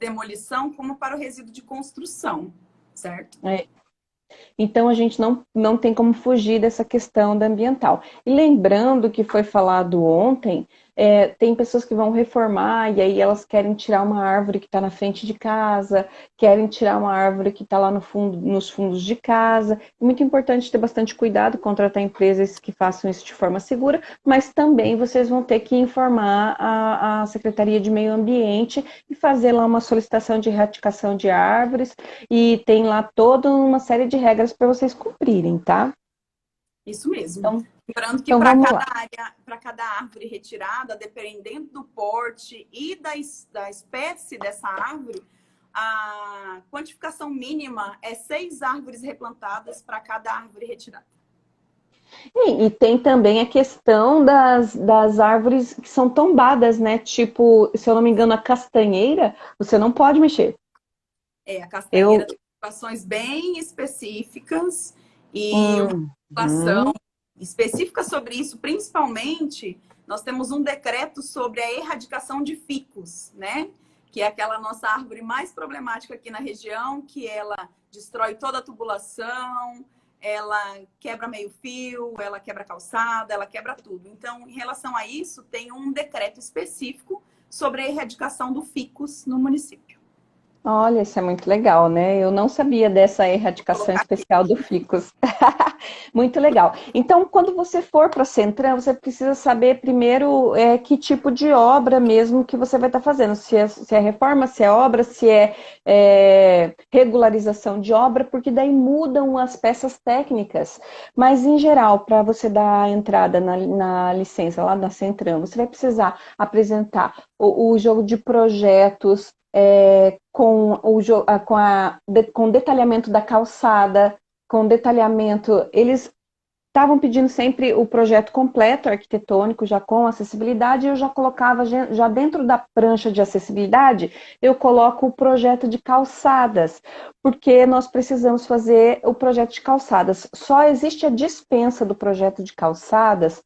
demolição como para o resíduo de construção, certo? Então, a gente não tem como fugir dessa questão da ambiental. E lembrando que foi falado ontem, tem pessoas que vão reformar e aí elas querem tirar uma árvore que está na frente de casa, querem tirar uma árvore que está lá no fundo, nos fundos de casa. É muito importante ter bastante cuidado, contratar empresas que façam isso de forma segura, mas também vocês vão ter que informar a Secretaria de Meio Ambiente e fazer lá uma solicitação de erradicação de árvores, e tem lá toda uma série de regras para vocês cumprirem, tá? Isso mesmo. Então, Lembrando que então para vamos cada lá. área, para cada árvore retirada, dependendo do porte e da espécie dessa árvore, a quantificação mínima é 6 árvores replantadas para cada árvore retirada. E tem também a questão das árvores que são tombadas, né? Tipo, se eu não me engano, a castanheira, você não pode mexer. A castanheira Eu. tem situações bem específicas e uma legislação específica sobre isso, principalmente, nós temos um decreto sobre a erradicação de ficus, né? Que é aquela nossa árvore mais problemática aqui na região, que ela destrói toda a tubulação, ela quebra meio fio, ela quebra calçada, ela quebra tudo. Então, em relação a isso, tem um decreto específico sobre a erradicação do ficus no município. Olha, isso é muito legal, né? Eu não sabia dessa erradicação especial do ficus. Muito legal. Então, quando você for para a Centram, você precisa saber primeiro que tipo de obra mesmo que você vai estar fazendo. Se é reforma, se é obra, se é regularização de obra, porque daí mudam as peças técnicas. Mas, em geral, para você dar a entrada na licença lá na Centram, você vai precisar apresentar o jogo de projetos, com detalhamento da calçada, com detalhamento. Eles estavam pedindo sempre o projeto completo, arquitetônico, já com acessibilidade, e eu já colocava, já dentro da prancha de acessibilidade, eu coloco o projeto de calçadas, porque nós precisamos fazer o projeto de calçadas. Só existe a dispensa do projeto de calçadas,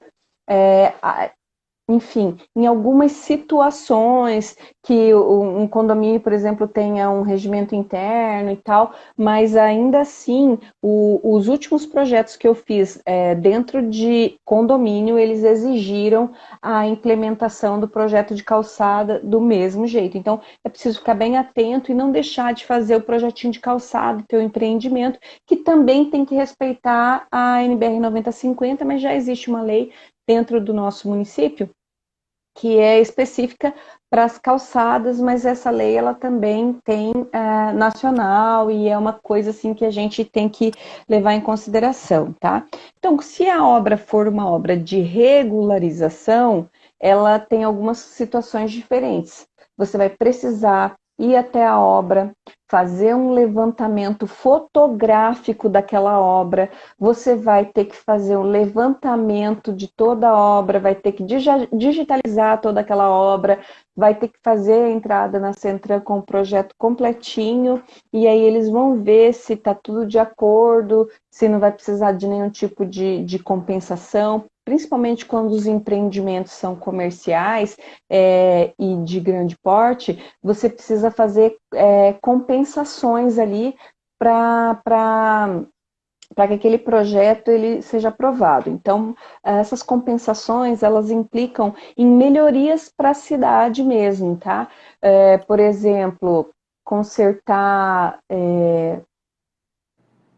enfim, em algumas situações que um condomínio, por exemplo, tenha um regimento interno e tal, mas ainda assim, os últimos projetos que eu fiz dentro de condomínio, eles exigiram a implementação do projeto de calçada do mesmo jeito. Então, é preciso ficar bem atento e não deixar de fazer o projetinho de calçada do teu empreendimento, que também tem que respeitar a NBR 9050, mas já existe uma lei dentro do nosso município, que é específica para as calçadas, mas essa lei ela também tem nacional, e é uma coisa assim que a gente tem que levar em consideração, tá? Então, se a obra for uma obra de regularização, ela tem algumas situações diferentes. Você vai precisar ir até a obra, fazer um levantamento fotográfico daquela obra, você vai ter que fazer um levantamento de toda a obra, vai ter que digitalizar toda aquela obra, vai ter que fazer a entrada na Centram com o projeto completinho, e aí eles vão ver se está tudo de acordo, se não vai precisar de nenhum tipo de compensação, principalmente quando os empreendimentos são comerciais e de grande porte, você precisa fazer compensações ali para que aquele projeto ele seja aprovado. Então, essas compensações, elas implicam em melhorias para a cidade mesmo, tá? Por exemplo, consertar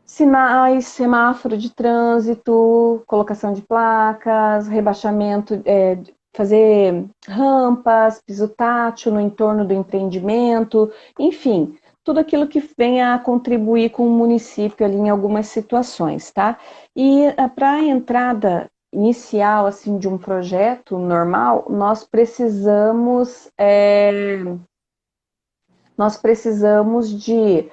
sinais, semáforo de trânsito, colocação de placas, rebaixamento, fazer rampas, piso tátil no entorno do empreendimento, enfim, tudo aquilo que venha a contribuir com o município ali em algumas situações, tá? E para a entrada inicial, assim, de um projeto normal, nós precisamos de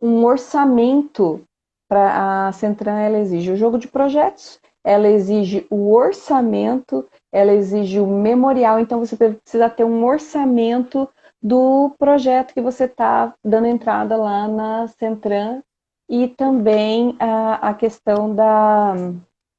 um orçamento. Para a Centram, ela exige o jogo de projetos ela exige o orçamento, ela exige o memorial, então você precisa ter um orçamento do projeto que você está dando entrada lá na Centram e também a questão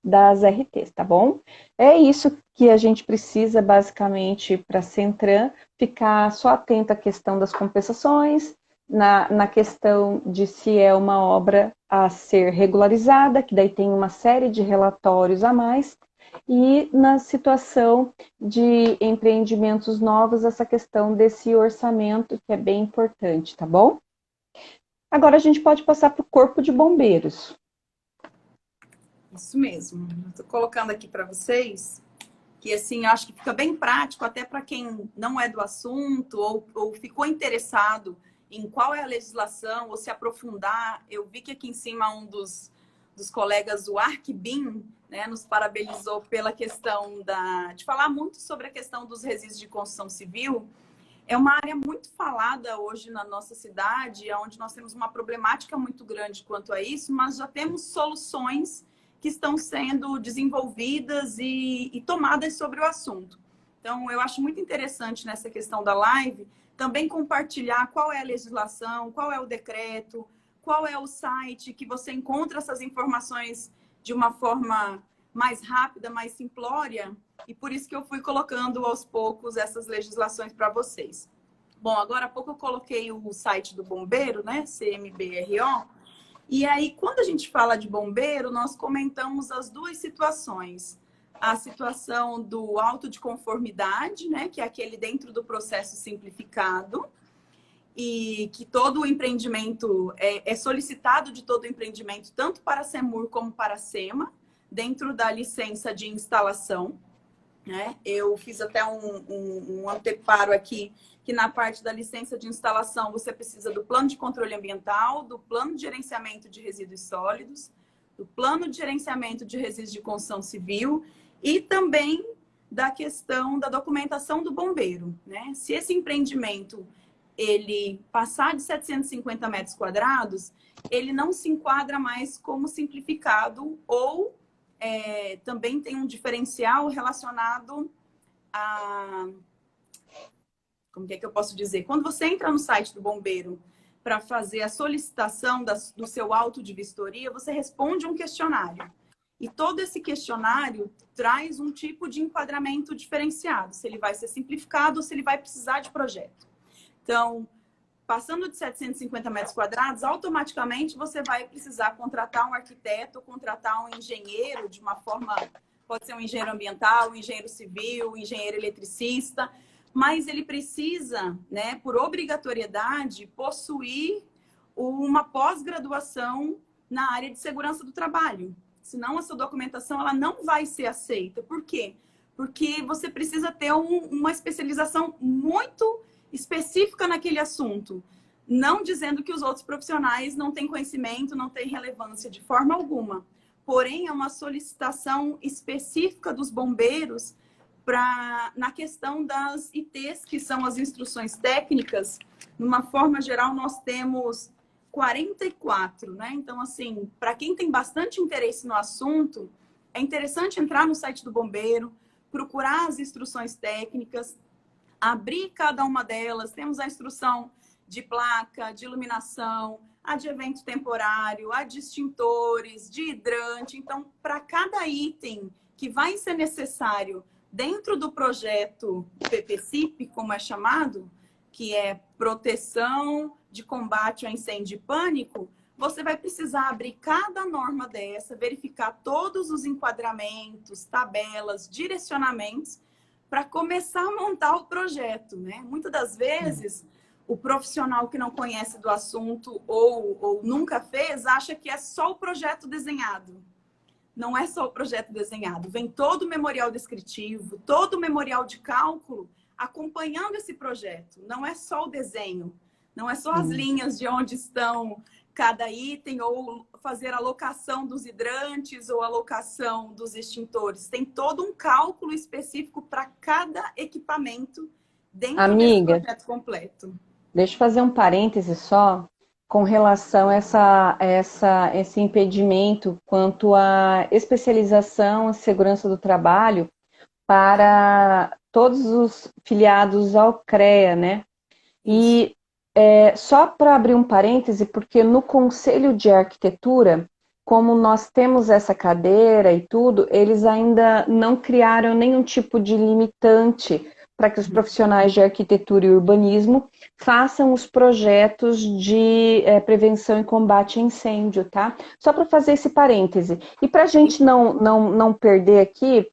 das RTs, tá bom? É isso que a gente precisa basicamente para a Centram, ficar só atento à questão das compensações, na questão de se é uma obra a ser regularizada, que daí tem uma série de relatórios a mais, e na situação de empreendimentos novos, essa questão desse orçamento, que é bem importante, tá bom? Agora a gente pode passar para o Corpo de Bombeiros. Isso mesmo. Estou colocando aqui para vocês que, assim, eu acho que fica bem prático, até para quem não é do assunto ou ficou interessado em qual é a legislação ou se aprofundar. Eu vi que aqui em cima um dos colegas, o Arquibim, né, nos parabenizou pela questão de falar muito sobre a questão dos resíduos de construção civil. É uma área muito falada hoje na nossa cidade, onde nós temos uma problemática muito grande quanto a isso, mas já temos soluções que estão sendo desenvolvidas e tomadas sobre o assunto. Então, eu acho muito interessante nessa questão da live também compartilhar qual é a legislação, qual é o decreto, qual é o site que você encontra essas informações de uma forma mais rápida, mais simplória, e por isso que eu fui colocando aos poucos essas legislações para vocês. Bom, agora há pouco eu coloquei o site do bombeiro, né, CMBRO, e aí quando a gente fala de bombeiro, nós comentamos as duas situações. A situação do auto de conformidade, né, que é aquele dentro do processo simplificado, e que todo o empreendimento é solicitado de todo o empreendimento, tanto para a CEMUR como para a SEMA, dentro da licença de instalação, né? Eu fiz até um anteparo aqui, que na parte da licença de instalação você precisa do plano de controle ambiental, do plano de gerenciamento de resíduos sólidos, do plano de gerenciamento de resíduos de construção civil e também da questão da documentação do bombeiro, né? Se esse empreendimento ele passar de 750 metros quadrados, ele não se enquadra mais como simplificado ou também tem um diferencial relacionado a... Como que eu posso dizer? Quando você entra no site do bombeiro para fazer a solicitação do seu auto de vistoria, você responde um questionário. E todo esse questionário traz um tipo de enquadramento diferenciado, se ele vai ser simplificado ou se ele vai precisar de projeto. Então, passando de 750 metros quadrados, automaticamente você vai precisar contratar um arquiteto, contratar um engenheiro de uma forma, pode ser um engenheiro ambiental, um engenheiro civil, um engenheiro eletricista, mas ele precisa, né, por obrigatoriedade, possuir uma pós-graduação na área de segurança do trabalho. Senão, essa documentação ela não vai ser aceita. Por quê? Porque você precisa ter uma especialização muito específica naquele assunto. Não dizendo que os outros profissionais não têm conhecimento, não têm relevância de forma alguma. Porém, é uma solicitação específica dos bombeiros na questão das ITs, que são as instruções técnicas. Numa forma geral, nós temos 44, né? Então, assim, para quem tem bastante interesse no assunto, é interessante entrar no site do bombeiro, procurar as instruções técnicas, abrir cada uma delas. Temos a instrução de placa, de iluminação, a de evento temporário, a de extintores, de hidrante. Então, para cada item que vai ser necessário dentro do projeto PPCIP, como é chamado, que é proteção de combate a incêndio e pânico, você vai precisar abrir cada norma dessa, verificar todos os enquadramentos, tabelas, direcionamentos, para começar a montar o projeto, né? Muitas das vezes, o profissional que não conhece do assunto ou nunca fez, acha que é só o projeto desenhado. Não é só o projeto desenhado. Vem todo o memorial descritivo, todo o memorial de cálculo acompanhando esse projeto. Não é só o desenho, não é só as linhas de onde estão cada item, ou fazer a alocação dos hidrantes ou a alocação dos extintores. Tem todo um cálculo específico para cada equipamento dentro desse projeto completo. Deixa eu fazer um parêntese só. com relação a esse impedimento quanto à especialização em segurança do trabalho para todos os filiados ao CREA, né? E só para abrir um parêntese, porque no Conselho de Arquitetura, como nós temos essa cadeira e tudo, eles ainda não criaram nenhum tipo de limitante para que os profissionais de arquitetura e urbanismo façam os projetos de prevenção e combate a incêndio, tá? Só para fazer esse parêntese. E para a gente não perder aqui,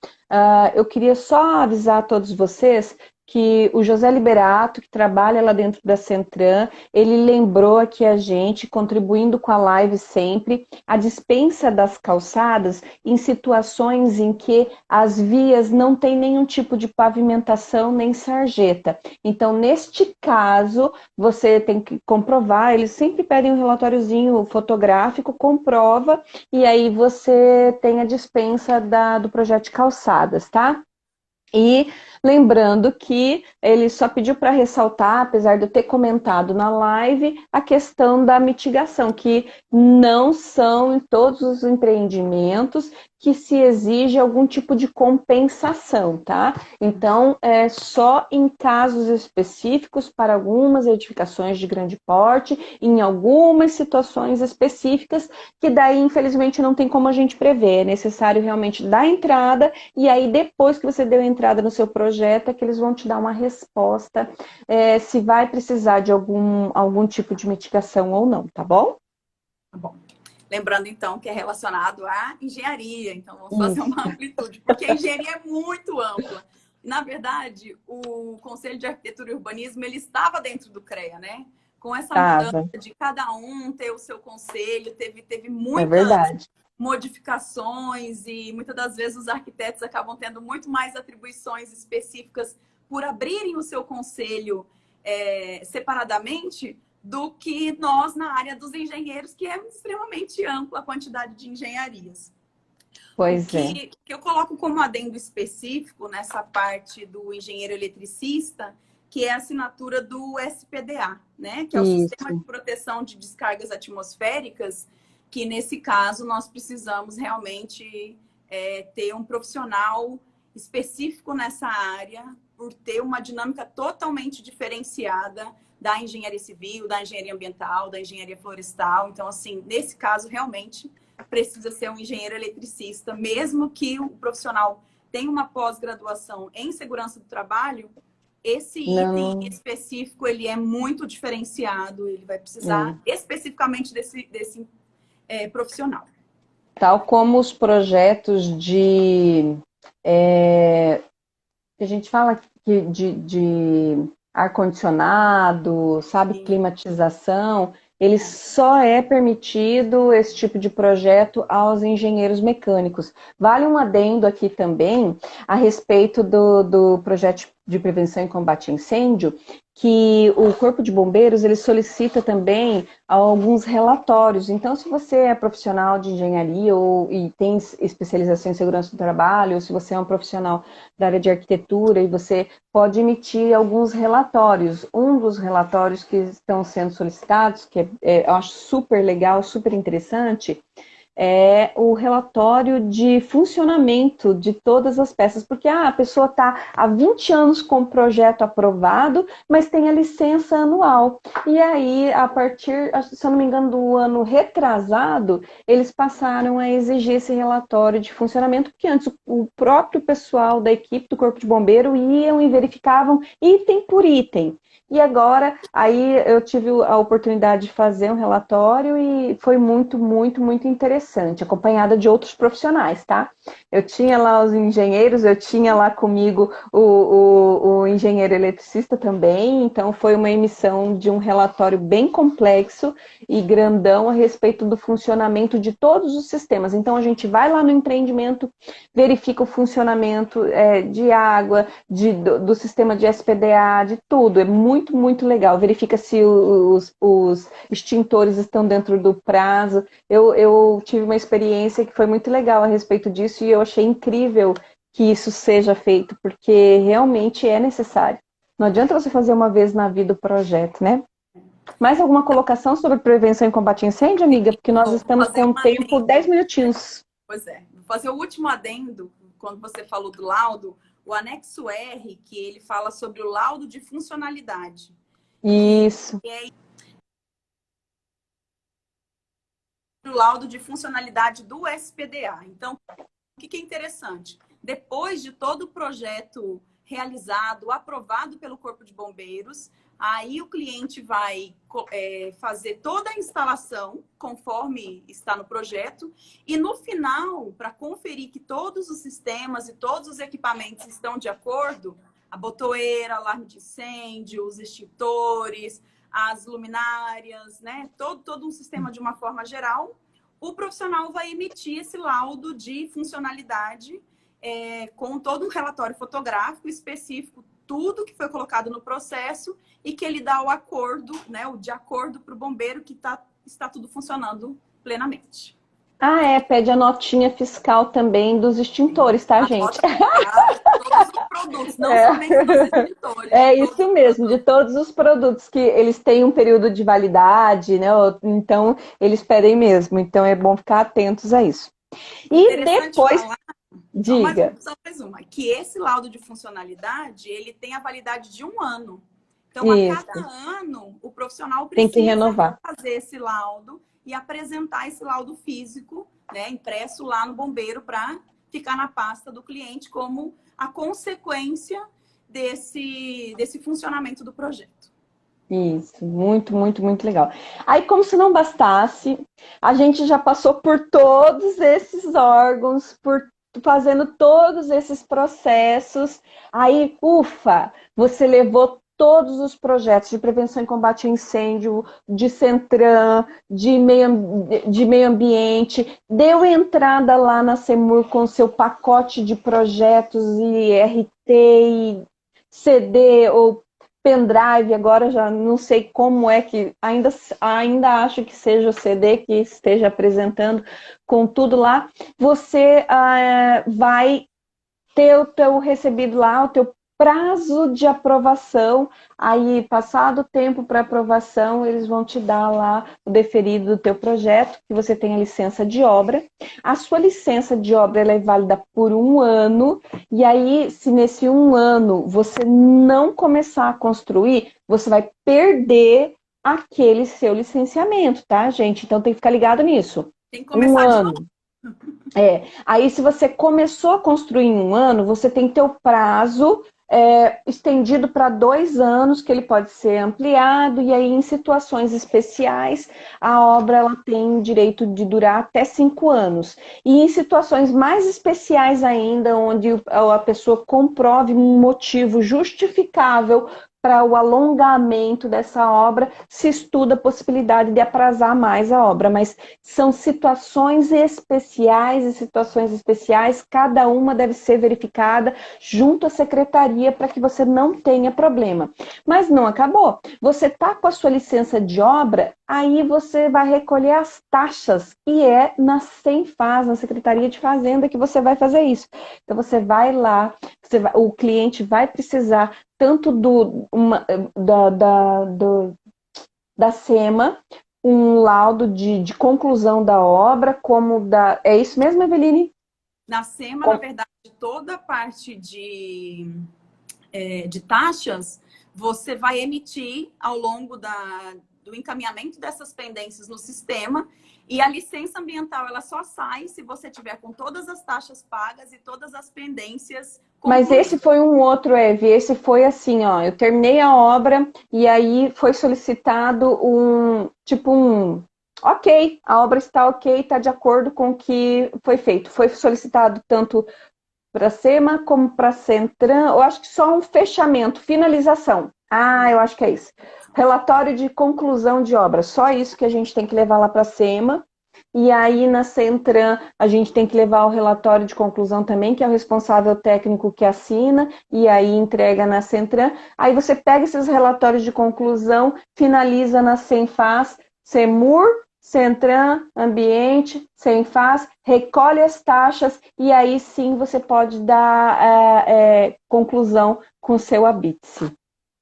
eu queria só avisar a todos vocês que o José Liberato, que trabalha lá dentro da Centran, ele lembrou aqui a gente, contribuindo com a live sempre, a dispensa das calçadas em situações em que as vias não têm nenhum tipo de pavimentação nem sarjeta. Então, neste caso, você tem que comprovar, eles sempre pedem um relatóriozinho fotográfico, comprova, e aí você tem a dispensa do projeto de calçadas, tá? E lembrando que ele só pediu para ressaltar, apesar de eu ter comentado na live, a questão da mitigação, que não são em todos os empreendimentos que se exige algum tipo de compensação, tá? Então, é só em casos específicos para algumas edificações de grande porte, em algumas situações específicas, que daí, infelizmente, não tem como a gente prever. É necessário realmente dar entrada, e aí, depois que você deu entrada no seu projeto, é que eles vão te dar uma resposta se vai precisar de algum tipo de mitigação ou não, tá bom? Tá bom. Lembrando, então, que é relacionado à engenharia. Então, vamos fazer uma amplitude, porque a engenharia é muito ampla. Na verdade, o Conselho de Arquitetura e Urbanismo, ele estava dentro do CREA, né? Com essa mudança de cada um ter o seu conselho, teve muitas modificações e muitas das vezes os arquitetos acabam tendo muito mais atribuições específicas por abrirem o seu conselho separadamente do que nós na área dos engenheiros, que é extremamente ampla a quantidade de engenharias. Pois que eu coloco como adendo específico nessa parte do engenheiro eletricista, que é a assinatura do SPDA, né? Que é o Sistema de Proteção de Descargas Atmosféricas, que nesse caso nós precisamos realmente ter um profissional específico nessa área, por ter uma dinâmica totalmente diferenciada da engenharia civil, da engenharia ambiental, da engenharia florestal. Então, assim, nesse caso, realmente precisa ser um engenheiro eletricista, mesmo que o profissional tenha uma pós-graduação em segurança do trabalho, esse item específico, ele é muito diferenciado, ele vai precisar especificamente desse profissional. Tal como os projetos de... a gente fala de ar-condicionado, sabe, climatização, ele só é permitido esse tipo de projeto aos engenheiros mecânicos. Vale um adendo aqui também a respeito do projeto de prevenção e combate a incêndio, que o Corpo de Bombeiros ele solicita também alguns relatórios. Então, se você é profissional de engenharia e tem especialização em segurança do trabalho, ou se você é um profissional da área de arquitetura, e você pode emitir alguns relatórios. Um dos relatórios que estão sendo solicitados, que eu acho super legal, super interessante, é o relatório de funcionamento de todas as peças, porque a pessoa está há 20 anos com o projeto aprovado, mas tem a licença anual. E aí, a partir, se eu não me engano, do ano retrasado, eles passaram a exigir esse relatório de funcionamento, porque antes o próprio pessoal da equipe do Corpo de Bombeiro iam e verificavam item por item. E agora, aí eu tive a oportunidade de fazer um relatório e foi muito, muito, muito interessante, acompanhada de outros profissionais, tá? Eu tinha lá os engenheiros, eu tinha lá comigo o engenheiro eletricista também, então foi uma emissão de um relatório bem complexo e grandão a respeito do funcionamento de todos os sistemas. Então a gente vai lá no empreendimento, verifica o funcionamento de água, do sistema de SPDA, de tudo, é muito, muito legal. Verifica se os extintores estão dentro do prazo. Eu tive uma experiência que foi muito legal a respeito disso e eu achei incrível que isso seja feito, porque realmente é necessário. Não adianta você fazer uma vez na vida o projeto, né? Mais alguma colocação sobre prevenção e combate a incêndio, amiga? Porque nós estamos com o tempo 10 minutinhos. Pois é. Vou fazer o último adendo, quando você falou do laudo, o anexo R, que ele fala sobre o laudo de funcionalidade. Isso. E é o laudo de funcionalidade do SPDA. Então, o que é interessante? Depois de todo o projeto realizado, aprovado pelo Corpo de Bombeiros, aí o cliente vai fazer toda a instalação, conforme está no projeto, e no final, para conferir que todos os sistemas e todos os equipamentos estão de acordo, a botoeira, alarme de incêndio, os extintores, as luminárias, né? Todo um sistema de uma forma geral, o profissional vai emitir esse laudo de funcionalidade com todo um relatório fotográfico específico, tudo que foi colocado no processo e que ele dá o acordo, né, o de acordo para o bombeiro que está tudo funcionando plenamente. Pede a notinha fiscal também dos extintores, tá, gente? Todos os produtos, não somente dos extintores. Isso mesmo, de todos os produtos que eles têm um período de validade, né? Então, eles pedem mesmo. Então, é bom ficar atentos a isso. E depois... Diga. Só mais uma. Que esse laudo de funcionalidade, ele tem a validade de 1 ano. Então, a cada ano, o profissional precisa tem que renovar. fazer esse laudo e apresentar esse laudo físico, né, impresso lá no bombeiro para ficar na pasta do cliente como a consequência desse funcionamento do projeto. Isso, muito, muito, muito legal. Aí, como se não bastasse, a gente já passou por todos esses órgãos, fazendo todos esses processos. Aí, ufa, você levou todos os projetos de prevenção e combate a incêndio, de CENTRAN, de meio ambiente, deu entrada lá na CEMUR com seu pacote de projetos IRT, e CD ou pendrive, agora já não sei como é que, ainda acho que seja o CD que esteja apresentando com tudo lá, você vai ter o teu recebido lá, o teu prazo de aprovação, aí passado o tempo para aprovação, eles vão te dar lá o deferido do teu projeto, que você tem a licença de obra. A sua licença de obra ela é válida por 1 ano, e aí se nesse 1 ano você não começar a construir, você vai perder aquele seu licenciamento, tá, gente? Então tem que ficar ligado nisso. Tem que começar 1 ano. Aí se você começou a construir em 1 ano, você tem que ter o prazo estendido para 2 anos, que ele pode ser ampliado, e aí em situações especiais a obra ela tem direito de durar até 5 anos. E em situações mais especiais ainda, onde a pessoa comprove um motivo justificável para o alongamento dessa obra, se estuda a possibilidade de atrasar mais a obra, mas são situações especiais e situações especiais, cada uma deve ser verificada junto à secretaria para que você não tenha problema. Mas não acabou. Você está com a sua licença de obra, aí você vai recolher as taxas, e é na CENFAZ, na Secretaria de Fazenda, que você vai fazer isso. Então você vai lá, o cliente vai precisar tanto da SEMA, um laudo de conclusão da obra, como da... É isso mesmo, Eveline? Na SEMA, na verdade, toda a parte de taxas, você vai emitir ao longo do encaminhamento dessas pendências no sistema, e a licença ambiental ela só sai se você tiver com todas as taxas pagas e todas as pendências concluídas. Mas esse foi um outro, Eve, esse foi assim, ó, eu terminei a obra e aí foi solicitado ok, a obra está ok, está de acordo com o que foi feito. Foi solicitado tanto para a SEMA como para a CENTRAN, eu acho que só um fechamento, finalização. Eu acho que é isso. Relatório de conclusão de obra, só isso que a gente tem que levar lá para a SEMA. E aí na CENTRAN a gente tem que levar o relatório de conclusão também, que é o responsável técnico que assina, e aí entrega na CENTRAN. Aí você pega esses relatórios de conclusão, finaliza na CENFAZ, CEMUR, CENTRAN, Ambiente, CENFAZ, recolhe as taxas e aí sim você pode dar conclusão com o seu ABITSE.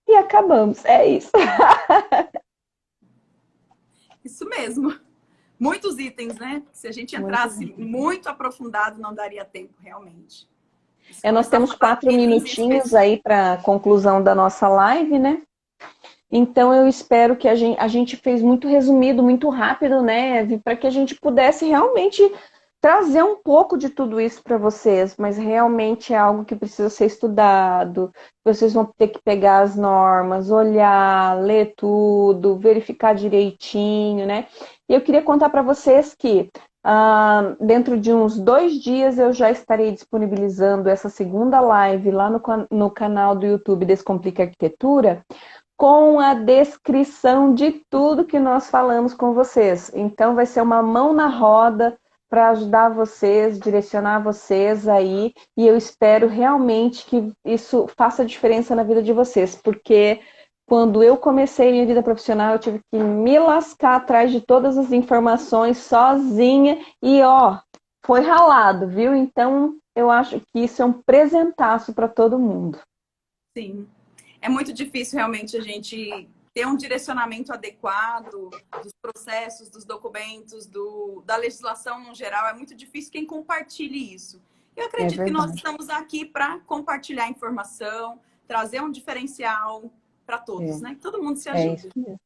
E acabamos, é isso. Isso mesmo. Muitos itens, né? Se a gente entrasse muito aprofundado, não daria tempo, realmente. Nós temos 4 minutinhos aí para conclusão da nossa live, né? Então, eu espero que a gente fez muito resumido, muito rápido, né, Eve, para que a gente pudesse realmente trazer um pouco de tudo isso para vocês, mas realmente é algo que precisa ser estudado. Vocês vão ter que pegar as normas, olhar, ler tudo, verificar direitinho, né? E eu queria contar para vocês que dentro de uns 2 dias eu já estarei disponibilizando essa segunda live lá no canal do YouTube Descomplica Arquitetura, com a descrição de tudo que nós falamos com vocês. Então vai ser uma mão na roda para ajudar vocês, direcionar vocês aí, e eu espero realmente que isso faça diferença na vida de vocês, porque quando eu comecei minha vida profissional, eu tive que me lascar atrás de todas as informações sozinha, e ó, foi ralado, viu? Então eu acho que isso é um presentaço para todo mundo. Sim. É muito difícil realmente a gente ter um direcionamento adequado dos processos, dos documentos, da legislação no geral. É muito difícil quem compartilhe isso. Eu acredito que nós estamos aqui para compartilhar informação, trazer um diferencial para todos, né? Que todo mundo se ajude. Isso mesmo.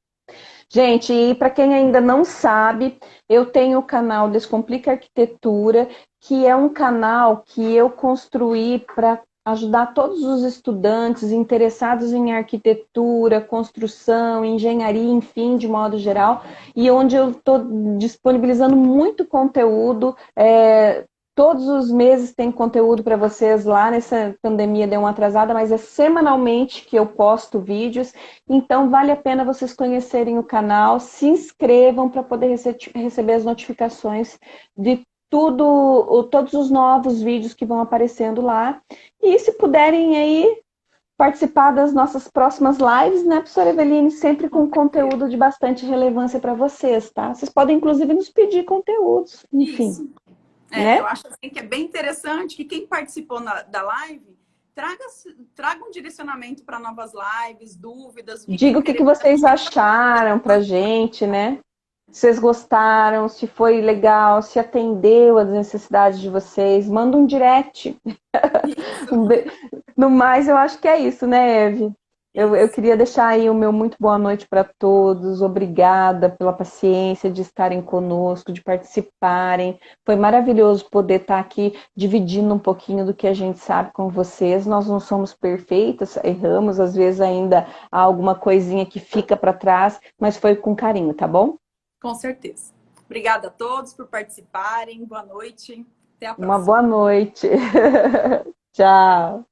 Gente, e para quem ainda não sabe, eu tenho o canal Descomplica Arquitetura, que é um canal que eu construí para ajudar todos os estudantes interessados em arquitetura, construção, engenharia, enfim, de modo geral, e onde eu estou disponibilizando muito conteúdo. Todos os meses tem conteúdo para vocês lá. Nessa pandemia deu uma atrasada, mas é semanalmente que eu posto vídeos. Então vale a pena vocês conhecerem o canal, se inscrevam para poder receber as notificações de todos os novos vídeos que vão aparecendo lá. E se puderem aí participar das nossas próximas lives, né, professora Eveline, sempre com conteúdo de bastante relevância para vocês, tá? Vocês podem, inclusive, nos pedir conteúdos, enfim. Isso. Né? Eu acho assim, que é bem interessante que quem participou da live traga um direcionamento para novas lives, dúvidas. Diga o que vocês acharam pra gente, né? Se vocês gostaram, se foi legal, se atendeu às necessidades de vocês, manda um direct. No mais, eu acho que é isso, né, Eve? Eu queria deixar aí o meu muito boa noite para todos. Obrigada pela paciência de estarem conosco, de participarem. Foi maravilhoso poder estar aqui dividindo um pouquinho do que a gente sabe com vocês. Nós não somos perfeitas, erramos, às vezes ainda há alguma coisinha que fica para trás, mas foi com carinho, tá bom? Com certeza. Obrigada a todos por participarem. Boa noite. Até a próxima. Uma boa noite. Tchau.